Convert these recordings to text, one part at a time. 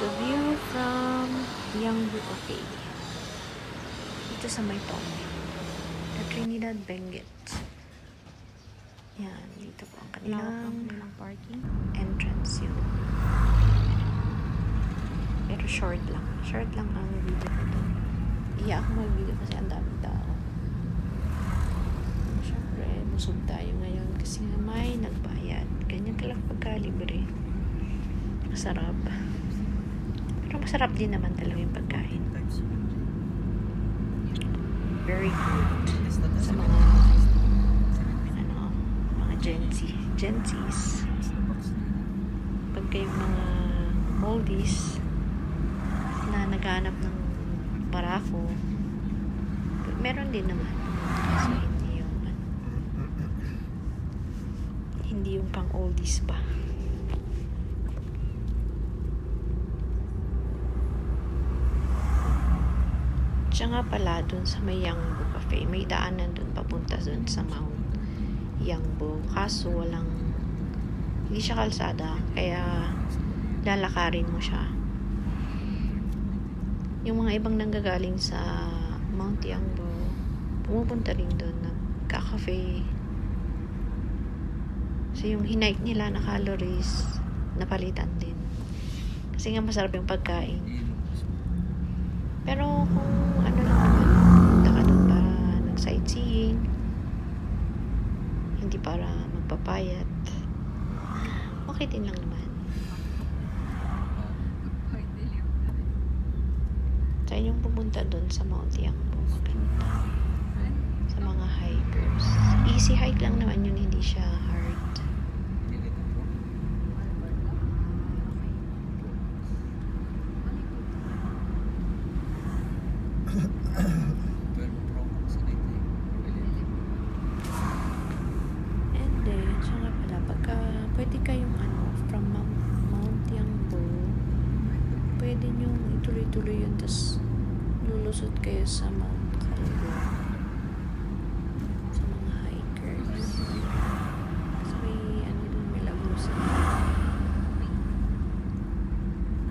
The view from Yangbu Cafe. Dito sa may Tome. The Trinidad Benguet. Yan, dito po ang kanilang parking. entrance yun. Pero short lang. Short lang ang video ko doon. Iya ako mag-video kasi ang daming tao. Siyempre, busog tayo ngayon kasi nga may nagbayad. Ganyan talaga pagka-libre. Masarap. Pero masarap din naman talaga yung pagkain. Very good. Sa mga Gen Zs. Pag kayong mga oldies na naghanap ng barako, meron din naman. Kasi hindi yung pang oldies pa. Siya nga pala dun sa may Yangbu Cafe, may daanan dun papunta dun sa Mount Yangbu, kaso hindi siya kalsada, kaya lalakarin mo siya. Yung mga ibang nanggagaling sa Mount Yangbu pumupunta rin doon nagka-cafe, so yung hinike nila na calories napalitan din kasi nga masarap yung pagkain. Pero kung ano lang naman, punta ka doon para nag-sightseeing, hindi para magpapayat, okay din lang naman. Sa inyong pumunta doon sa Mount Yangbu, maganda. Sa mga hikers. Easy hike lang naman yun, hindi siya hard. And then, siya nga pala, pagka pwede kayong from Mount Yangbu, pwede nyo ituloy-tuloy yun, tapos lulusot kayo sa Mount Kalbo sa mga hikers. So may doon, may lagusan.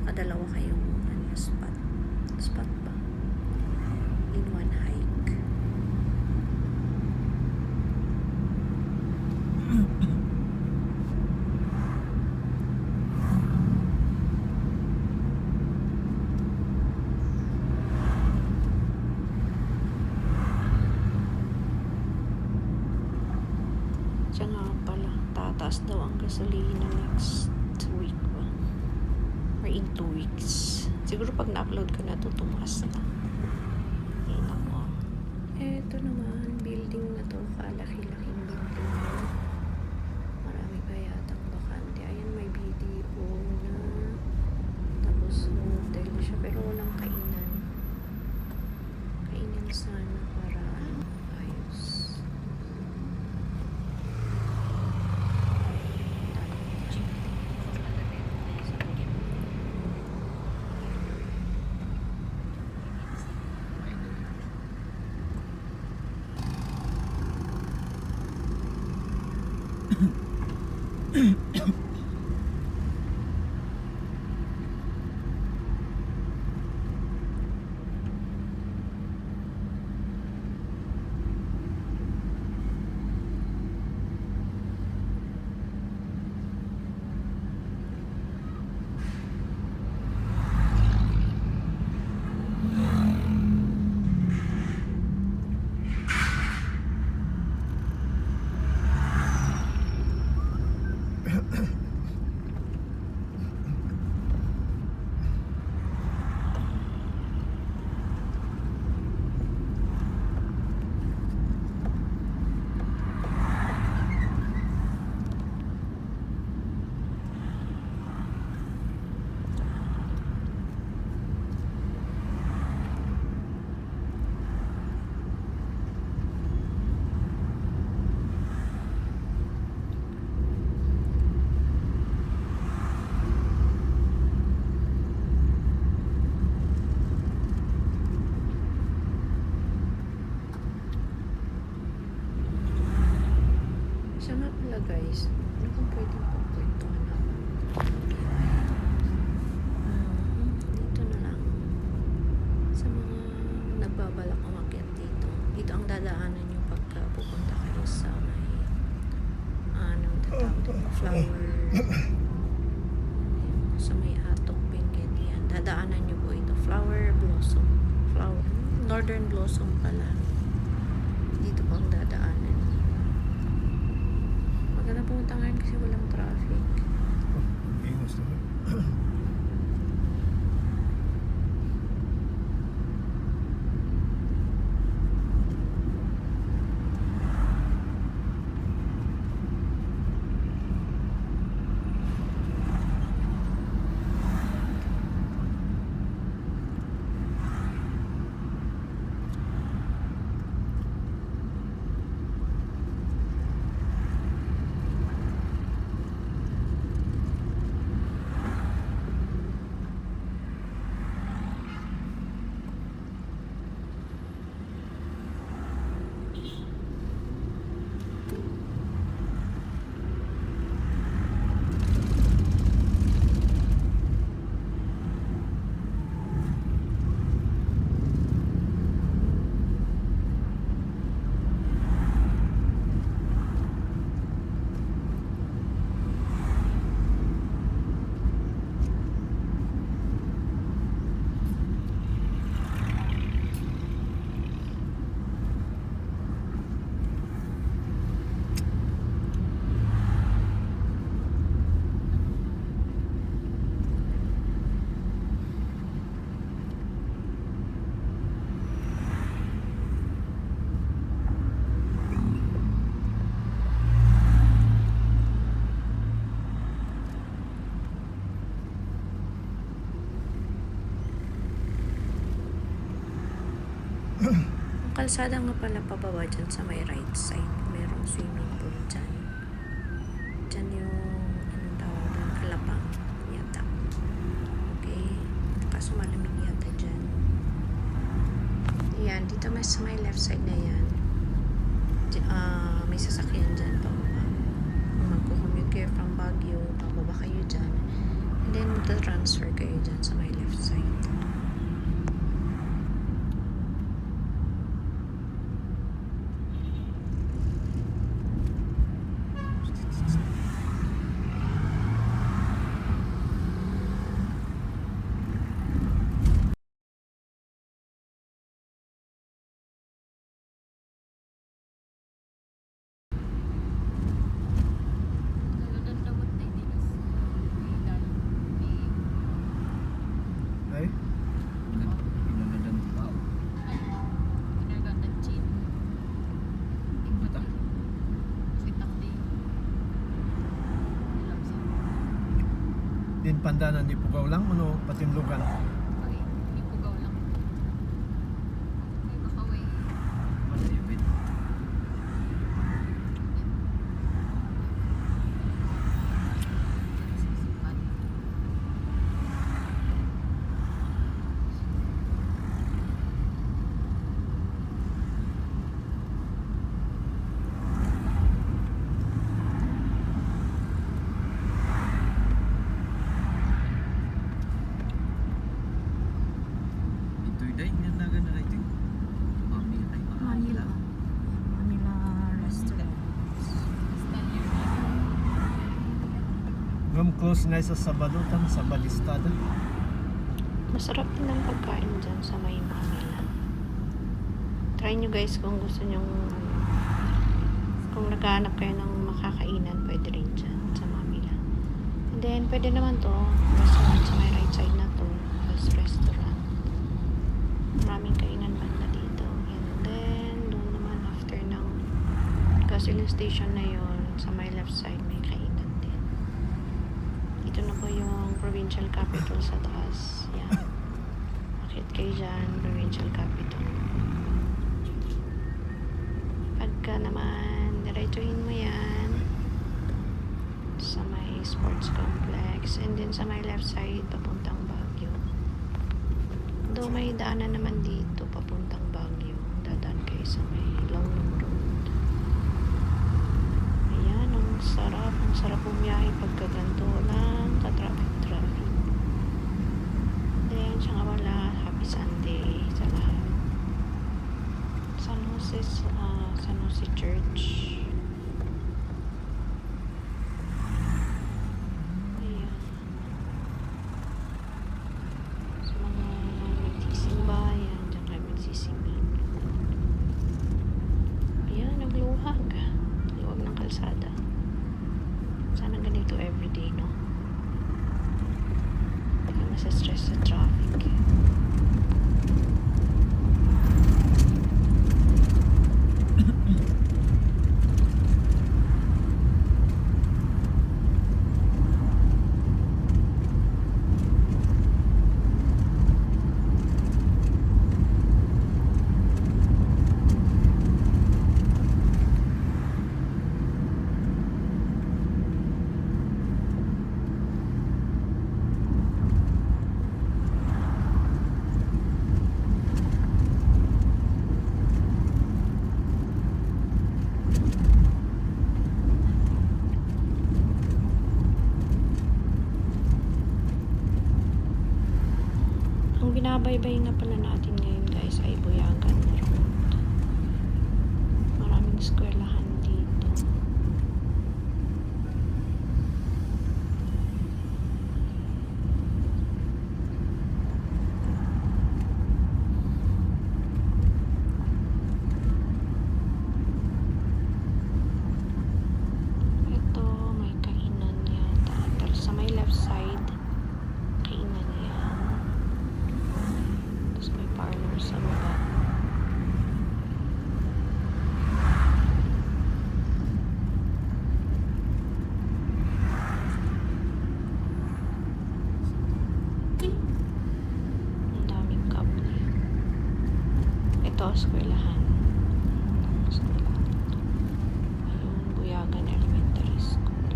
Nakadalawa kayong spot ba in one hike. Siya nga pala, tataas daw ang gasolina next week ba? Or in 2 weeks. Siguro pag na-upload ko na ito, tumaas na. Yan ako. Eto naman, building na to, kalaki-laking building na. Marami pa yatang bakante. Ayan, may BDO na. Tapos hotel siya, pero walang kainan. Kainan sana para ayos. sa may Atok Benguet. Yan, dadaanan nyo po ito. Flower, Northern Blossom pala. Dito po ang dadaanan. Maganda pumunta ngayon kasi walang traffic. Ingos naman. Ang kalsada nga pala pababa dyan sa may right side. Merong swimming pool dyan. Dyan yung, anong tawag doon? Alapang yata. Okay. Kaso malamig yata dyan. Yan. Dito may sa may left side na yan. May sasakyan dyan pababa. Kung magkukommute kayo from Baguio, pababa kayo dyan. And then magta-transfer kayo dyan sa may left side. Ay? Din pandanan di Pugaw lang, ano, Patinlugan. Manila restaurant. Ngam close na sa Sabado tan sa Balistada. Masarap din ang pagkain dyan sa may Manila. Try nyo guys kung gusto nyo, kung naghahanap kayo ng makakainan, pwede rin dyan sa Manila. And then, pwede naman to, restaurant sa may right side na to, Best Restaurant. Maraming kainan banda dito. And then, doon naman after ng gasoline station na yon sa my left side, may kainan din. Ito na po yung provincial capital sa taas. Yan. Bakit kayo dyan, provincial capital. Pagka naman, diretsuhin mo yan sa may sports complex. And then sa my left side, papuntang Baguio. Though may daanan naman dito, papuntang Baguio. Dadaan kayo sa may Longnong Road. Ayan, ang sarap. Ang sarap bumiyahe pagka ganito. Walang ka-traffic. Then, siya nga wala. Happy Sunday sa lahat. San Jose Church. Ayan. Kasi stress sa traffic. Ang binabaybay nga pala natin ngayon guys ay Buyagan Road. Maraming eskwelahan dito. Ito, may kainan yata. Tapos sa may left side, kainan yan. Tapos may parlor sa baba. Ang daming kable. Ito, eskwelahan. Eskwelahan. Ayun, Buyagan Elementary School.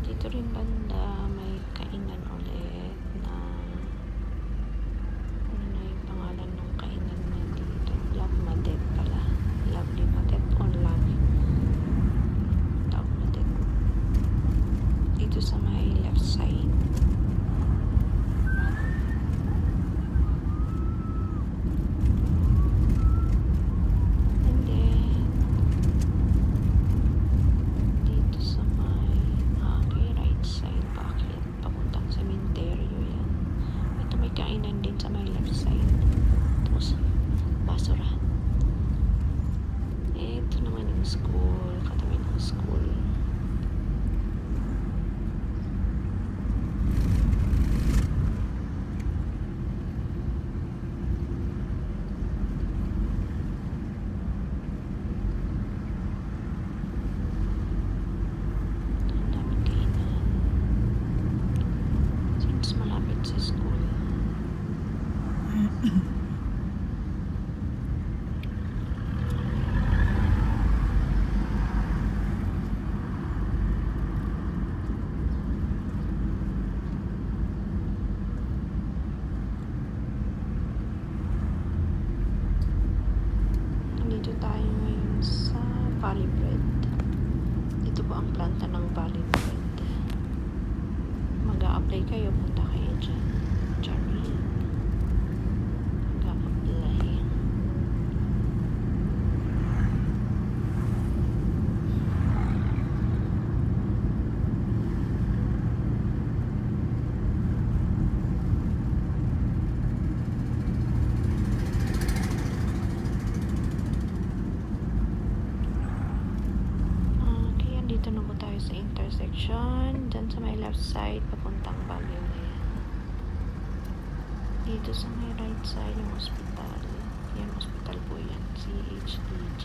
Dito rin banda may kainan ulit na ano na yung pangalan ng kainan na dito. Love Madet pala. Lovely Madet or Love Madet. Dito sa may left side. And then dito sa may okay, right side. Bakit? Papuntang sementeryo yan. Ito may kainan din sa may left side. Tapos basurahan. Ito naman yung school. Katabi ng school. Ang daming kainan. Since malapit sa school. Nandito tayo ngayon sa Valley Bread. Ito po ang planta ng Valley Bread. Mag-a-apply kayo, punta kayo dyan. Diyan. Mag-a-apply. Okay, andito na po tayo sa intersection. Diyan sa may left side, papuntang Baguio na yan. Dito sa may right side, yung hospital. Yan, hospital po yan. CHDG.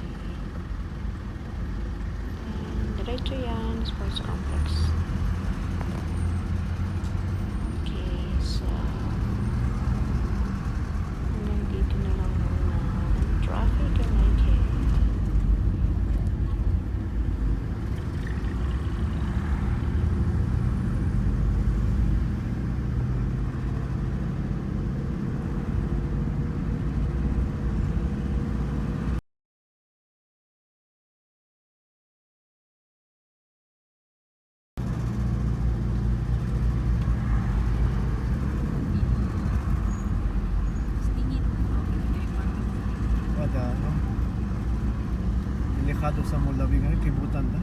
And diretso yan, sports complex. Okay, so hanggang dito na lang muna. Traffic and like it. Kada ano. Delikado sa Mulawi ngayon, kibutan na.